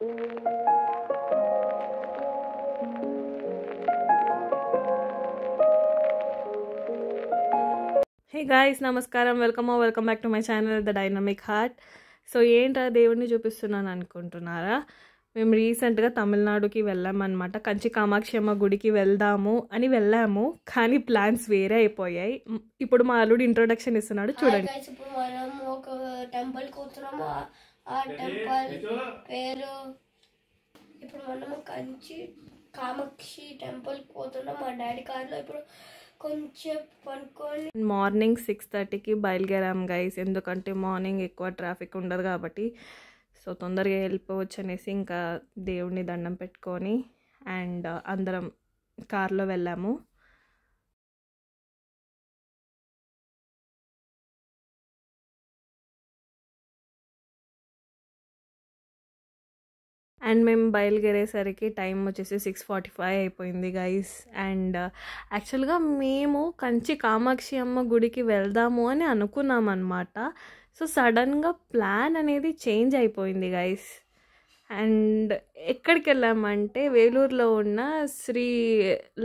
Hey guys, namaskaram, welcome back to my channel The Dynamic Heart. So ఏంట్రా దేవుడిని చూపిస్తున్నాను అనుకుంటున్నారా? మేము రీసెంట్గా తమిళనాడుకి వెళ్ళామన్నమాట. కంచి కామాక్షి అమ్మ గుడికి వెళ్దాము అని వెళ్ళాము, కానీ ప్లాన్స్ వేరే అయిపోయాయి. ఇప్పుడు మా అల్లుడు ఇంట్రొడక్షన్ ఇస్తున్నాడు, చూడండి. ఇప్పుడు మనం ఒక టెంపుల్ కూర్చున్నాము. ఆ టెంపుల్ పేరు ఇప్పుడు మనము కంచి కామాక్షి టెంపుల్ పోతున్నాం మా డాడీ కార్లో. ఇప్పుడు కొంచెం పనుకొని మార్నింగ్ 6:30కి బయలుదేరాం గైస్, ఎందుకంటే మార్నింగ్ ఎక్కువ ట్రాఫిక్ ఉండదు కాబట్టి. సో తొందరగా వెళ్ళిపోవచ్చు అనేసి ఇంకా దేవుడిని దండం పెట్టుకొని అండ్ అందరం కార్లో వెళ్ళాము. అండ్ మేము బయలుదేరేసరికి టైం వచ్చేసి 6:45 అయిపోయింది గైస్. అండ్ యాక్చువల్గా మేము కంచి కామాక్షి అమ్మ గుడికి వెళ్దాము అని అనుకున్నాం అన్నమాట. సో సడన్గా ప్లాన్ అనేది చేంజ్ అయిపోయింది గైస్. అండ్ ఎక్కడికి వెళ్ళామంటే వేలూరులో ఉన్న శ్రీ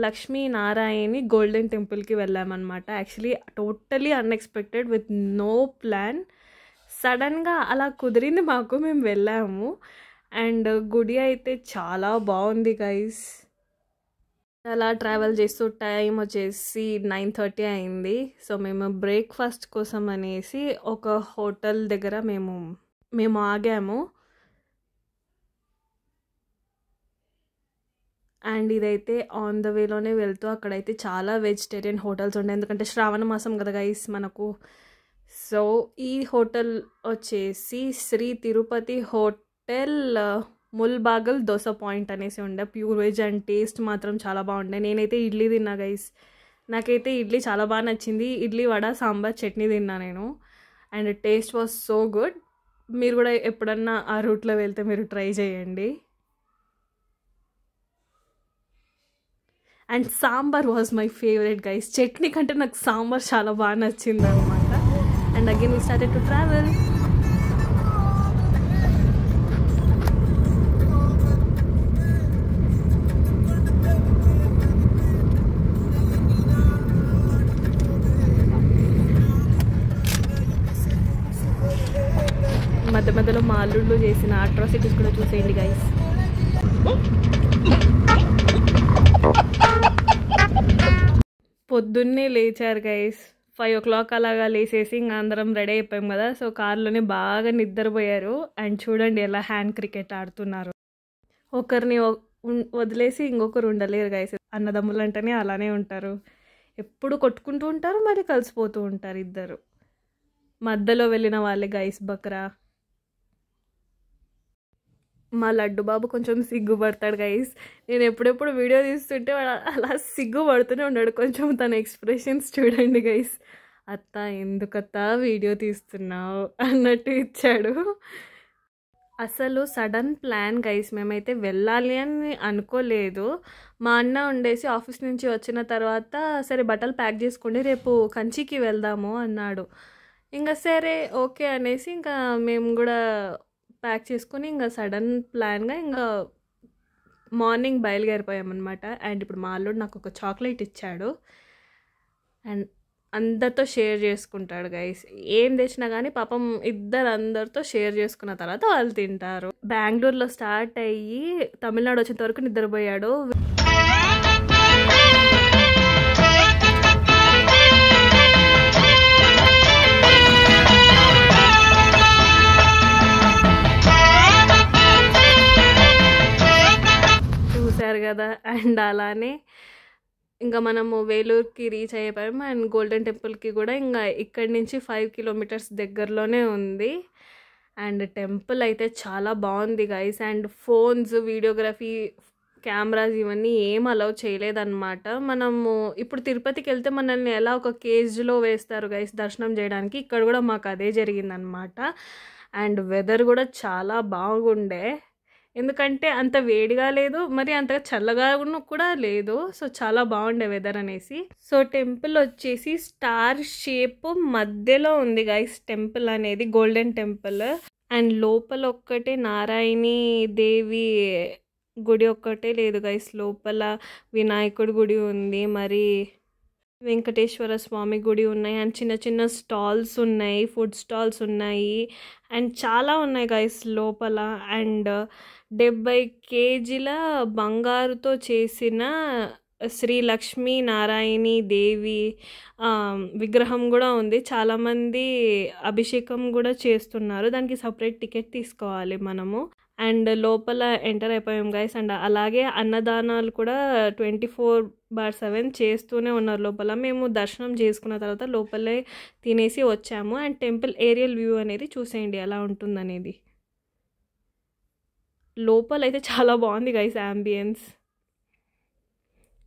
లక్ష్మీ నారాయణి గోల్డెన్ టెంపుల్కి వెళ్ళామన్నమాట. Actually totally unexpected, with no plan. సడన్గా అలా కుదిరింది మాకు, మేము వెళ్ళాము. అండ్ గుడి అయితే చాలా బాగుంది గైస్. అలా ట్రావెల్ చేస్తూ టైం వచ్చేసి 9:30 అయింది. సో మేము బ్రేక్ఫాస్ట్ కోసం అనేసి ఒక హోటల్ దగ్గర మేము ఆగాము. అండ్ ఇదైతే ఆన్ ద వేలోనే వెళ్తూ అక్కడైతే చాలా వెజిటేరియన్ హోటల్స్ ఉన్నాయి, ఎందుకంటే శ్రావణ మాసం కదా గైస్ మనకు. సో ఈ హోటల్ వచ్చేసి శ్రీ తిరుపతి హోటల్ ముల్బాగల్ దోస పాయింట్ అనేసి ఉండే. ప్యూర్ వెజ్ అండ్ టేస్ట్ మాత్రం చాలా బాగుండే. నేనైతే ఇడ్లీ తిన్నా గైస్, నాకైతే ఇడ్లీ చాలా బాగా నచ్చింది. ఇడ్లీ, వడ, సాంబార్, చట్నీ తిన్నా నేను. And taste was so good. మీరు కూడా ఎప్పుడన్నా ఆ రూట్లో వెళ్తే మీరు ట్రై చేయండి. And sambar was my favourite guys. Chutney కంటే నాకు సాంబార్ చాలా బాగా నచ్చింది అనమాట. And again we started to travel. మధ్య మధ్యలో మా అల్లుళ్ళు చేసిన అట్రాసిటీస్ కూడా చూసేయండి గైస్. పొద్దున్నే లేచారు గైస్, 5 o'clock అలాగా లేచేసి ఇంకా అందరం రెడీ అయిపోయాం కదా. సో కార్లోనే బాగా నిద్రపోయారు. అండ్ చూడండి ఎలా హ్యాండ్ క్రికెట్ ఆడుతున్నారు. ఒకరిని వదిలేసి ఇంకొకరు ఉండలేరు గైస్. అన్నదమ్ములు అంటేనే అలానే ఉంటారు, ఎప్పుడు కొట్టుకుంటూ ఉంటారు, మరి కలిసిపోతూ ఉంటారు ఇద్దరు. మధ్యలో వెళ్ళిన వాళ్ళే గైస్ బక్రా. మా లడ్డు బాబు కొంచెం సిగ్గుపడతాడు గైస్. నేను ఎప్పుడెప్పుడు వీడియో తీస్తుంటే అలా సిగ్గుపడుతూనే ఉన్నాడు కొంచెం. తన ఎక్స్ప్రెషన్స్ చూడండి గైస్. అత్త ఎందుకత్తా వీడియో తీస్తున్నావు అన్నట్టు ఇచ్చాడు. అసలు సడన్ ప్లాన్ గైస్, మేమైతే వెళ్ళాలి అని అనుకోలేదు. మా అన్న ఉండేసి ఆఫీస్ నుంచి వచ్చిన తర్వాత సరే బట్టలు ప్యాక్ చేసుకోండి రేపు కంచికి వెళ్దాము అన్నాడు. ఇంకా సరే ఓకే అనేసి ఇంకా మేము కూడా ప్యాక్ చేసుకొని ఇంకా సడన్ ప్లాన్గా ఇంకా మార్నింగ్ బయలుదేరిపోయామన్నమాట. అండ్ ఇప్పుడు మా అల్లుడు నాకు ఒక చాక్లెట్ ఇచ్చాడు. అండ్ అందరితో షేర్ చేసుకుంటాడు గైస్. ఏం తెచ్చినా కానీ పాపం అందరితో షేర్ చేసుకున్న తర్వాత వాళ్ళు తింటారు. బెంగళూరులో స్టార్ట్ అయ్యి తమిళనాడు వచ్చేంత వరకు నిద్రపోయాడు. చూశారు కదా. అండ్ అలానే ఇంకా మనము వేలూరుకి రీచ్ అయిపోయాము. అండ్ గోల్డెన్ టెంపుల్కి కూడా ఇంకా ఇక్కడి నుంచి 5 kilometers దగ్గరలోనే ఉంది. అండ్ టెంపుల్ అయితే చాలా బాగుంది guys. And phones, videography, cameras ఇవన్నీ ఏం అలౌ చేయలేదన్నమాట. మనము ఇప్పుడు తిరుపతికి వెళ్తే మనల్ని ఎలా ఒక కేజ్లో వేస్తారు గైస్ దర్శనం చేయడానికి, ఇక్కడ కూడా మాకు అదే జరిగిందనమాట. అండ్ వెదర్ కూడా చాలా బాగుండే, ఎందుకంటే అంత వేడిగా లేదు, మరి అంతగా చల్లగా కూడా లేదు. సో చాలా బాగుండే వెదర్ అనేసి. సో టెంపుల్ వచ్చేసి స్టార్ షేప్ మధ్యలో ఉంది గైస్. టెంపుల్ అనేది గోల్డెన్ టెంపుల్. అండ్ లోపల ఒక్కటే నారాయణి దేవి గుడి ఒక్కటే లేదు గైస్, లోపల వినాయకుడి గుడి ఉంది, మరి వెంకటేశ్వర స్వామి గుడి ఉన్నాయి, అండ్ చిన్న చిన్న స్టాల్స్ ఉన్నాయి, ఫుడ్ స్టాల్స్ ఉన్నాయి, అండ్ చాలా ఉన్నాయి గైస్ లోపల. అండ్ 70 కేజీల బంగారుతో చేసిన శ్రీ లక్ష్మీ నారాయణి దేవి విగ్రహం కూడా ఉంది. చాలామంది అభిషేకం కూడా చేస్తున్నారు, దానికి సపరేట్ టికెట్ తీసుకోవాలి మనము. అండ్ లోపల ఎంటర్ అయిపోయాం గైస్. అండ్ అలాగే అన్నదానాలు కూడా 24/7 చేస్తూనే ఉన్నారు లోపల. మేము దర్శనం చేసుకున్న తర్వాత లోపలే తినేసి వచ్చాము. అండ్ టెంపుల్ ఏరియల్ వ్యూ అనేది చూసేయండి ఎలా ఉంటుందనేది. లోపల అయితే చాలా బాగుంది గైస్ యాంబియన్స్.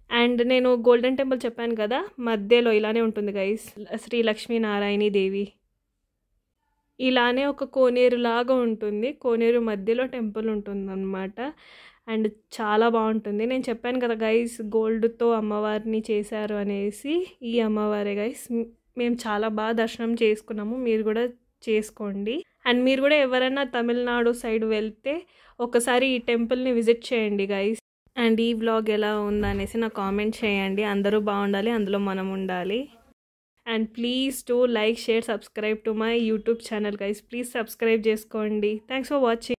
అండ్ నేను గోల్డెన్ టెంపుల్ చెప్పాను కదా, మధ్యలో ఇలానే ఉంటుంది గైస్ శ్రీ లక్ష్మీనారాయణి దేవి. ఇలానే ఒక కోనేరు లాగా ఉంటుంది, కోనేరు మధ్యలో టెంపుల్ ఉంటుంది అన్నమాట. అండ్ చాలా బాగుంటుంది. నేను చెప్పాను కదా గైస్ గోల్డ్తో అమ్మవారిని చేశారు అనేసి, ఈ అమ్మవారే గైస్. మేము చాలా బాగా దర్శనం చేసుకున్నాము, మీరు కూడా చేసుకోండి. అండ్ మీరు కూడా ఎవరైనా తమిళనాడు సైడ్ వెళ్తే ఒకసారి ఈ టెంపుల్ని విజిట్ చేయండి గైస్. అండ్ ఈ వ్లాగ్ ఎలా ఉందనేసి నాకు కామెంట్ చేయండి. అందరూ బాగుండాలి, అందులో మనం ఉండాలి. And please to like, share, subscribe to my YouTube channel guys. Please subscribe చేసుకోండి. Thanks for watching.